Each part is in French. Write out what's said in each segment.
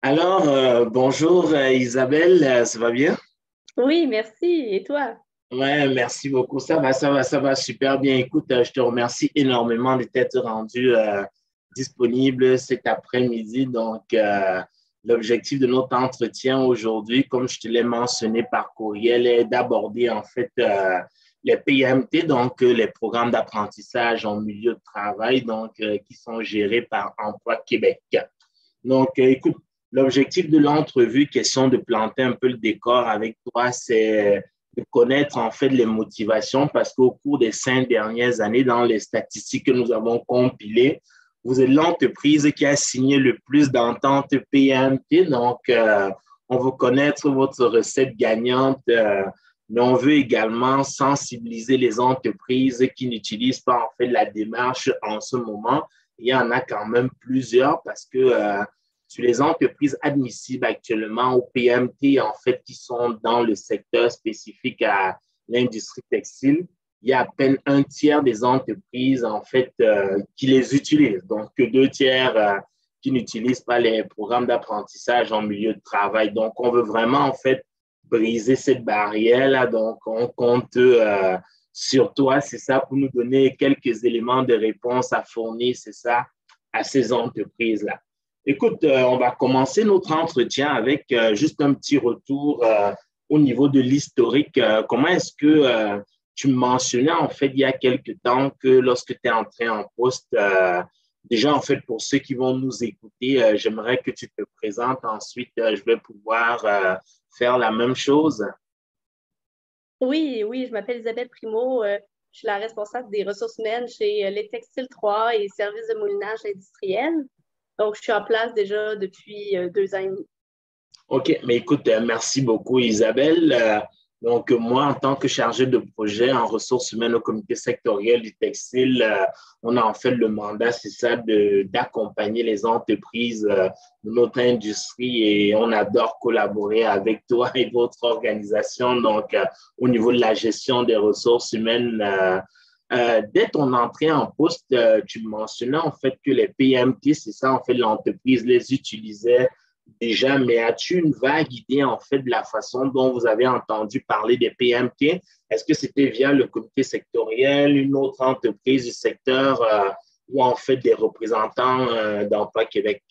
Alors, bonjour Isabelle, ça va bien? Oui, merci. Et toi? Ouais, merci beaucoup. Ça va super bien. Écoute, je te remercie énormément de t'être rendu disponible cet après-midi. Donc, l'objectif de notre entretien aujourd'hui, comme je te l'ai mentionné par courriel, est d'aborder en fait les PMT, donc les programmes d'apprentissage en milieu de travail, donc qui sont gérés par Emploi Québec. Donc, écoute, l'objectif de l'entrevue, question de planter un peu le décor avec toi, c'est de connaître en fait les motivations parce qu'au cours des 5 dernières années, dans les statistiques que nous avons compilées, vous êtes l'entreprise qui a signé le plus d'ententes PMT. Donc, on veut connaître votre recette gagnante, mais on veut également sensibiliser les entreprises qui n'utilisent pas en fait la démarche en ce moment. Il y en a quand même plusieurs parce que sur les entreprises admissibles actuellement au PMT, en fait, qui sont dans le secteur spécifique à l'industrie textile, il y a à peine un tiers des entreprises, en fait, qui les utilisent. Donc, que deux tiers qui n'utilisent pas les programmes d'apprentissage en milieu de travail. Donc, on veut vraiment, en fait, briser cette barrière-là. Donc, on compte sur toi, c'est ça, pour nous donner quelques éléments de réponse à fournir, c'est ça, à ces entreprises-là. Écoute, on va commencer notre entretien avec juste un petit retour au niveau de l'historique. Comment est-ce que tu mentionnais en fait il y a quelque temps que lorsque tu es entré en poste, déjà en fait pour ceux qui vont nous écouter, j'aimerais que tu te présentes. Ensuite, je vais pouvoir faire la même chose. Oui, oui, je m'appelle Isabelle Primo. Je suis la responsable des ressources humaines chez Les Textiles 3 et Services de moulinage industriel. Donc, je suis en place déjà depuis 2 ans et demi. OK, mais écoute, merci beaucoup Isabelle. Donc, moi, en tant que chargé de projet en ressources humaines au comité sectoriel du textile, on a en fait le mandat, c'est ça, d'accompagner les entreprises de notre industrie et on adore collaborer avec toi et votre organisation. Donc, au niveau de la gestion des ressources humaines, dès ton entrée en poste, tu mentionnais en fait que les PMT, c'est ça, en fait, l'entreprise les utilisait déjà, mais as-tu une vague idée en fait de la façon dont vous avez entendu parler des PMT? Est-ce que c'était via le comité sectoriel, une autre entreprise du secteur ou en fait des représentants d'Emploi Québec?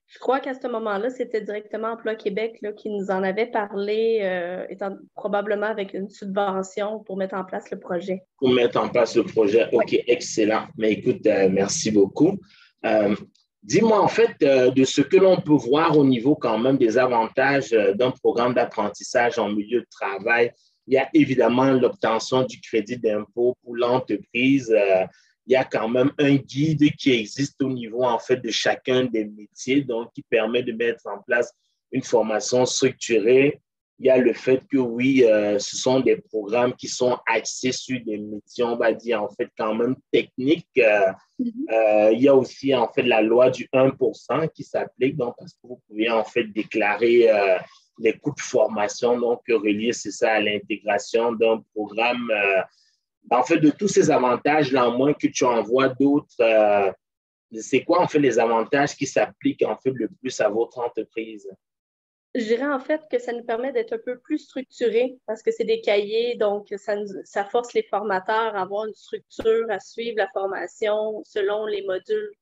Je crois qu'à ce moment-là, c'était directement Emploi Québec là, qui nous en avait parlé, probablement avec une subvention pour mettre en place le projet. Pour mettre en place le projet. Oui. OK, excellent. Mais écoute, merci beaucoup. Euh, Dis-moi en fait de ce que l'on peut voir au niveau quand même des avantages d'un programme d'apprentissage en milieu de travail. Il y a évidemment l'obtention du crédit d'impôt pour l'entreprise. Il y a quand même un guide qui existe au niveau en fait de chacun des métiers, donc qui permet de mettre en place une formation structurée. Il y a le fait que oui, ce sont des programmes qui sont axés sur des métiers, on va dire, en fait, quand même techniques. Mhm. Il y a aussi, en fait, la loi du 1% qui s'applique, donc, parce que vous pouvez, en fait, déclarer les coûts de formation, donc, reliés, c'est ça, à l'intégration d'un programme. En fait, de tous ces avantages-là, à moins que tu en vois d'autres, c'est quoi, en fait, les avantages qui s'appliquent, en fait, le plus à votre entreprise? Je dirais en fait que ça nous permet d'être un peu plus structuré parce que c'est des cahiers, donc ça force les formateurs à avoir une structure, à suivre la formation selon les modules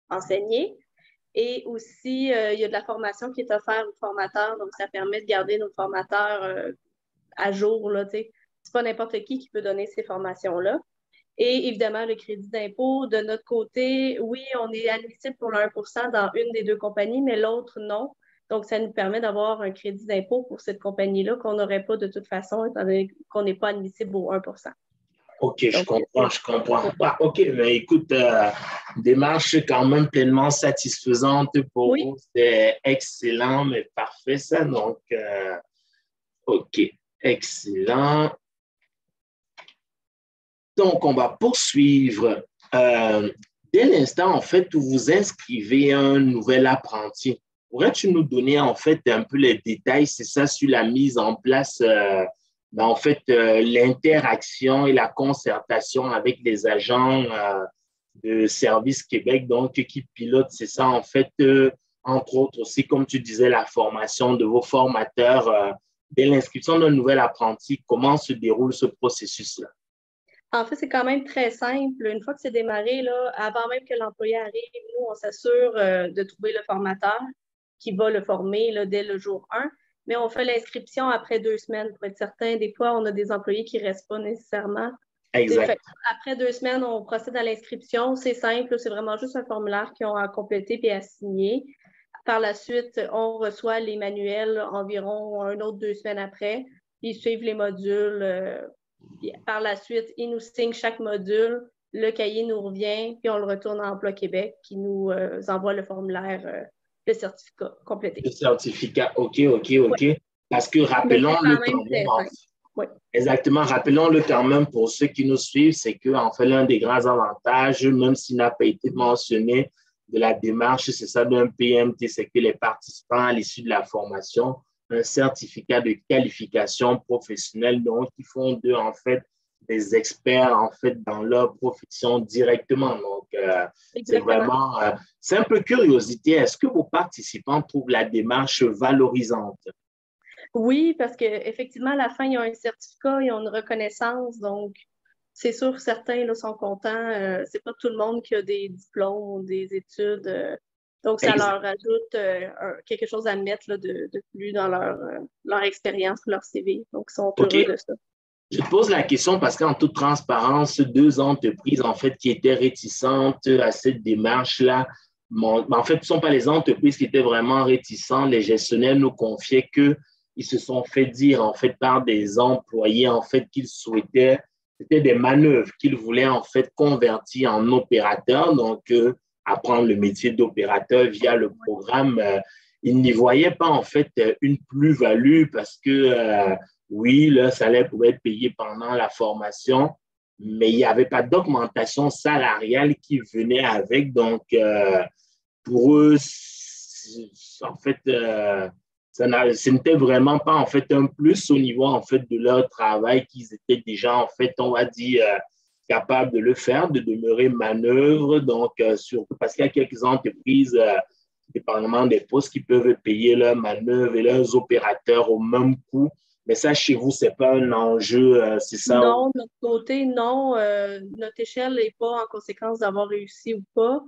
enseignés. Et aussi, il y a de la formation qui est offerte aux formateurs, donc ça permet de garder nos formateurs à jour. Là, c'est pas n'importe qui peut donner ces formations-là. Et évidemment, le crédit d'impôt, de notre côté, oui, on est admissible pour le 1% dans une des deux compagnies, mais l'autre, non. Donc, ça nous permet d'avoir un crédit d'impôt pour cette compagnie-là qu'on n'aurait pas de toute façon, étant donné qu'on n'est pas admissible au 1%. OK, je Donc, comprends, je comprends. oui. Ah, OK, mais écoute, démarche quand même pleinement satisfaisante pour Oui. vous. C'est excellent, mais parfait ça. Donc, OK, excellent. Donc, on va poursuivre. Dès l'instant, en fait, où vous inscrivez un nouvel apprenti, pourrais-tu nous donner, en fait, un peu les détails, c'est ça, sur la mise en place, en fait, l'interaction et la concertation avec les agents de Service Québec, donc, qui pilotent, c'est ça, en fait, entre autres aussi, comme tu disais, la formation de vos formateurs dès l'inscription d'un nouvel apprenti? Comment se déroule ce processus-là? En fait, c'est quand même très simple. Une fois que c'est démarré, là, avant même que l'employé arrive, nous, on s'assure de trouver le formateur qui va le former là, dès le jour 1. Mais on fait l'inscription après 2 semaines pour être certain. Des fois, on a des employés qui ne restent pas nécessairement. Exact. Après 2 semaines, on procède à l'inscription. C'est simple, c'est vraiment juste un formulaire qu'ils ont à compléter et à signer. Par la suite, on reçoit les manuels environ 2 semaines après. Ils suivent les modules. Par la suite, ils nous signent chaque module. Le cahier nous revient, puis on le retourne à Emploi Québec qui nous envoie le formulaire, le certificat complété. Le certificat, OK. Oui. Parce que Mais c'est rappelons-le quand même quand très même, simple. Oui. exactement, rappelons-le quand même pour ceux qui nous suivent, c'est qu'en fait, l'un des grands avantages, même s'il n'a pas été mentionné de la démarche, c'est ça d'un PMT, c'est que les participants à l'issue de la formation, un certificat de qualification professionnelle, donc qui font d'eux, en fait, des experts, en fait, dans leur profession directement. Donc, c'est Exactement. vraiment, simple curiosité, est-ce que vos participants trouvent la démarche valorisante? Oui, parce qu'effectivement, à la fin, ils ont un certificat, ils ont une reconnaissance. Donc, c'est sûr, certains là, sont contents. C'est pas tout le monde qui a des diplômes ou des études. Donc, ça Exact. leur ajoute quelque chose à mettre là, de plus dans leur expérience, leur CV. Donc, ils sont OK. heureux de ça. Je te pose la question parce qu'en toute transparence, deux entreprises en fait qui étaient réticentes à cette démarche-là, en fait, ce ne sont pas les entreprises qui étaient vraiment réticentes. Les gestionnaires nous confiaient qu'ils se sont fait dire en fait par des employés en fait qu'ils souhaitaient, c'était des manœuvres qu'ils voulaient en fait convertir en opérateurs, donc apprendre le métier d'opérateur via le programme. Ils n'y voyaient pas en fait une plus-value parce que oui, le salaire pouvait être payé pendant la formation, mais il n'y avait pas d'augmentation salariale qui venait avec. Donc, pour eux, en fait, ce n'était vraiment pas en fait un plus au niveau en fait de leur travail qu'ils étaient déjà en fait, on va dire, capables de le faire, de demeurer manœuvre. Donc, surtout parce qu'il y a quelques entreprises, dépendamment des postes, qui peuvent payer leurs manœuvres et leurs opérateurs au même coût. Mais ça, chez vous, ce n'est pas un enjeu, c'est ça? Non, de notre côté, non. Notre échelle n'est pas en conséquence d'avoir réussi ou pas.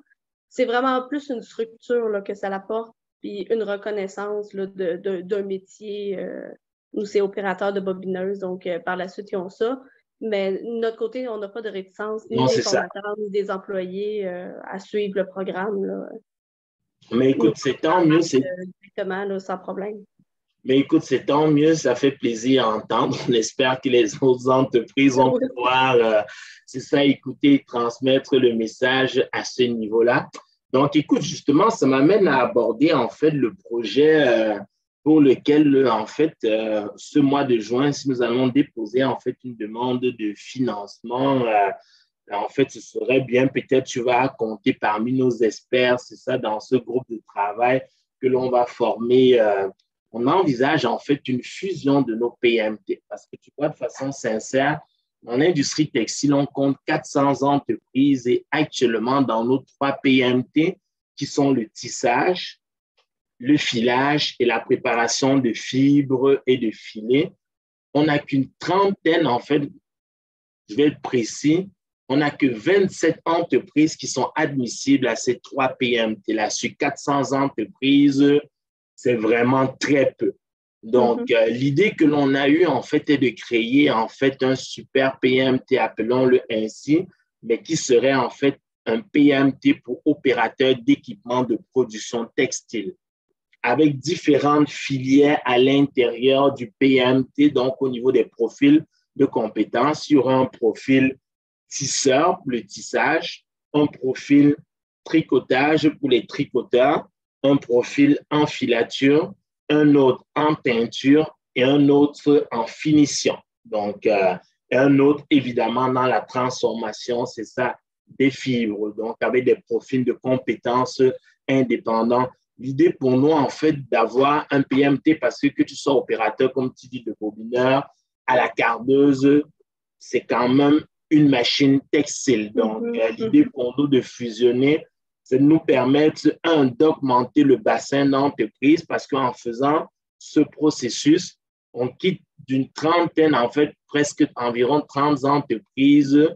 C'est vraiment plus une structure là, que ça apporte, puis une reconnaissance là, d'un métier. Nous, c'est opérateur de bobineuse, donc par la suite, ils ont ça. Mais de notre côté, on n'a pas de réticence, ni Non, des c'est ça. formateurs, ni des employés à suivre le programme. Là. Mais Nous, écoute, c'est tant mieux, directement, là, sans problème. mais écoute, c'est tant mieux, ça fait plaisir à entendre. On espère que les autres entreprises vont pouvoir, c'est ça, écouter et transmettre le message à ce niveau-là. Donc, écoute, justement, ça m'amène à aborder en fait le projet pour lequel, en fait, ce mois de juin, si nous allons déposer en fait une demande de financement, en fait, ce serait bien, peut-être tu vas compter parmi nos experts, c'est ça, dans ce groupe de travail que l'on va former. On envisage en fait une fusion de nos PMT parce que tu vois, de façon sincère, en industrie textile, on compte 400 entreprises et actuellement dans nos 3 PMT qui sont le tissage, le filage et la préparation de fibres et de filets, on n'a qu'une trentaine, en fait, je vais être précis, on n'a que 27 entreprises qui sont admissibles à ces 3 PMT-là. Sur 400 entreprises, c'est vraiment très peu. Donc, l'idée que l'on a eue, en fait, est de créer, en fait, un super PMT, appelons-le ainsi, mais qui serait, en fait, un PMT pour opérateurs d'équipements de production textile, avec différentes filières à l'intérieur du PMT, donc au niveau des profils de compétences. Il y aura un profil tisseur pour le tissage, un profil tricotage pour les tricoteurs, un profil en filature, un autre en teinture et un autre en finition. Donc, un autre, évidemment, dans la transformation, c'est ça, des fibres, donc avec des profils de compétences indépendants. L'idée pour nous, en fait, d'avoir un PMT, parce que tu sois opérateur, comme tu dis, de bobineur, à la cardeuse, c'est quand même une machine textile. Donc, l'idée pour nous de fusionner c'est de nous permettre, d'augmenter le bassin d'entreprise parce qu'en faisant ce processus, on quitte d'une trentaine, en fait, presque environ 30 entreprises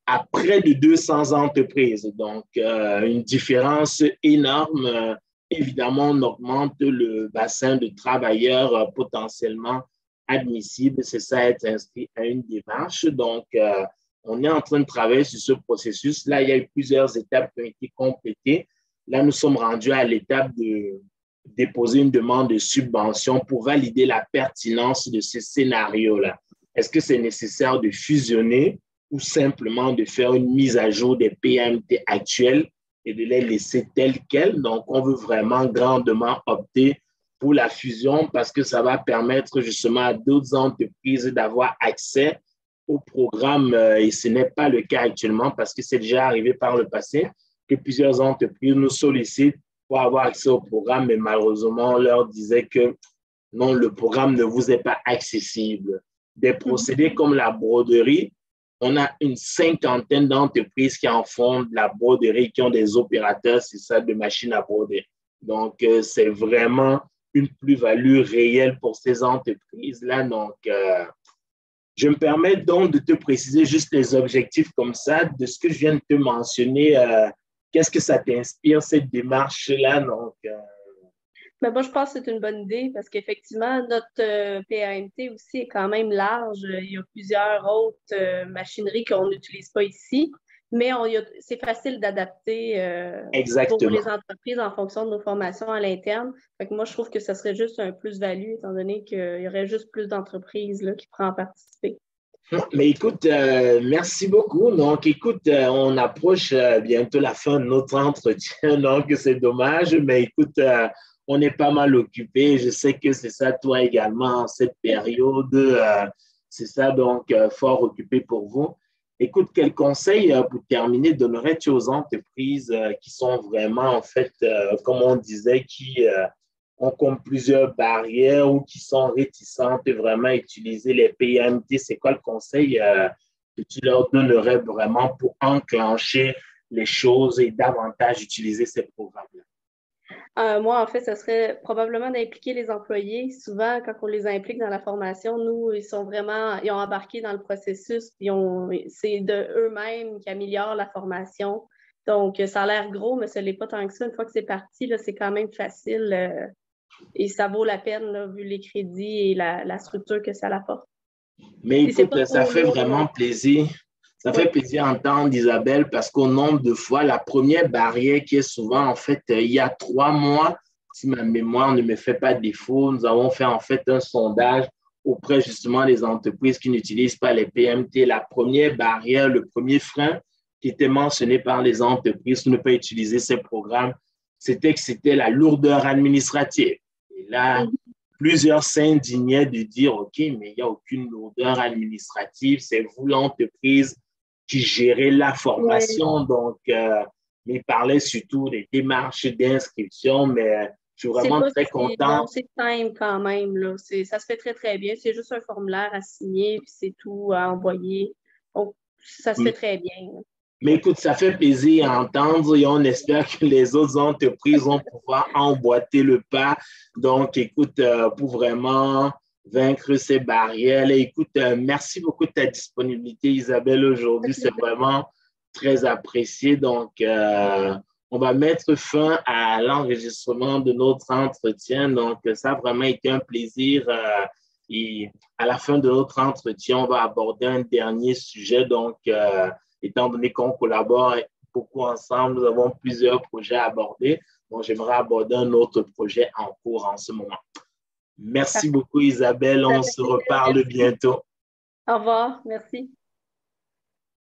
à près de 200 entreprises. Donc, une différence énorme. Évidemment, on augmente le bassin de travailleurs potentiellement admissibles. C'est ça, être inscrit à une démarche. Donc, on est en train de travailler sur ce processus. Là, il y a eu plusieurs étapes qui ont été complétées. Là, nous sommes rendus à l'étape de déposer une demande de subvention pour valider la pertinence de ces scénarios-là. Est-ce que c'est nécessaire de fusionner ou simplement de faire une mise à jour des PMT actuels et de les laisser telles quelles? Donc, on veut vraiment grandement opter pour la fusion parce que ça va permettre justement à d'autres entreprises d'avoir accès au programme et ce n'est pas le cas actuellement parce que c'est déjà arrivé par le passé que plusieurs entreprises nous sollicitent pour avoir accès au programme, mais malheureusement, on leur disait que non, le programme ne vous est pas accessible. Des procédés comme la broderie, on a une cinquantaine d'entreprises qui en font de la broderie, qui ont des opérateurs, c'est ça, de machines à broder. Donc, c'est vraiment une plus-value réelle pour ces entreprises-là. Donc, je me permets donc de te préciser juste les objectifs comme ça, de ce que je viens de te mentionner. Qu'est-ce que ça t'inspire, cette démarche-là? Donc, Mais moi, je pense que c'est une bonne idée parce qu'effectivement, notre PAMT aussi est quand même large. Il y a plusieurs autres machineries qu'on n'utilise pas ici, mais c'est facile d'adapter pour les entreprises en fonction de nos formations à l'interne. Fait que moi, je trouve que ça serait juste un plus-value étant donné qu'il y aurait juste plus d'entreprises là, qui pourraient en participer. Mais écoute, merci beaucoup. Donc, écoute, on approche bientôt la fin de notre entretien, donc c'est dommage, mais écoute, on est pas mal occupé. Je sais que c'est ça, toi également, en cette période, c'est ça, donc fort occupé pour vous. Écoute, quel conseil pour terminer donnerais-tu aux entreprises qui sont vraiment, en fait, comme on disait, qui ont comme plusieurs barrières ou qui sont réticentes vraiment à utiliser les PMT? C'est quoi le conseil que tu leur donnerais vraiment pour enclencher les choses et davantage utiliser ces programmes-là? Moi, en fait, ce serait probablement d'impliquer les employés. Souvent, quand on les implique dans la formation, nous, ils ont embarqué dans le processus, puis c'est de eux-mêmes qui améliorent la formation. Donc, ça a l'air gros, mais ce n'est pas tant que ça. Une fois que c'est parti, là, c'est quand même facile et ça vaut la peine, là, vu les crédits et la structure que ça apporte. Mais écoute, ça fait vraiment plaisir. Ça fait plaisir d'entendre, Isabelle, parce qu'au nombre de fois, la première barrière qui est souvent, en fait, il y a 3 mois, si ma mémoire ne me fait pas défaut, nous avons fait en fait un sondage auprès justement des entreprises qui n'utilisent pas les PMT. La première barrière, le premier frein qui était mentionné par les entreprises pour ne pas utiliser ces programmes, c'était que c'était la lourdeur administrative. Et là, plusieurs s'indignaient de dire, OK, mais il n'y a aucune lourdeur administrative, c'est vous l'entreprise qui gérait la formation. Donc, mais il parlait surtout des démarches d'inscription, mais je suis vraiment très content. Non, c'est simple quand même. Là. Ça se fait très, très bien. C'est juste un formulaire à signer, puis c'est tout à envoyer. Donc, ça se fait très bien. Là. Mais écoute, ça fait plaisir à entendre et on espère que les autres entreprises vont pouvoir emboîter le pas. Donc, écoute, pour vraiment vaincre ces barrières. Écoute, merci beaucoup de ta disponibilité, Isabelle, aujourd'hui. C'est vraiment très apprécié. Donc, on va mettre fin à l'enregistrement de notre entretien. Donc, ça a vraiment été un plaisir. Et à la fin de notre entretien, on va aborder un dernier sujet. Donc, étant donné qu'on collabore beaucoup ensemble, nous avons plusieurs projets à aborder. Donc, j'aimerais aborder un autre projet en cours en ce moment. Merci beaucoup, Isabelle. On se reparle bientôt. Au revoir. Merci.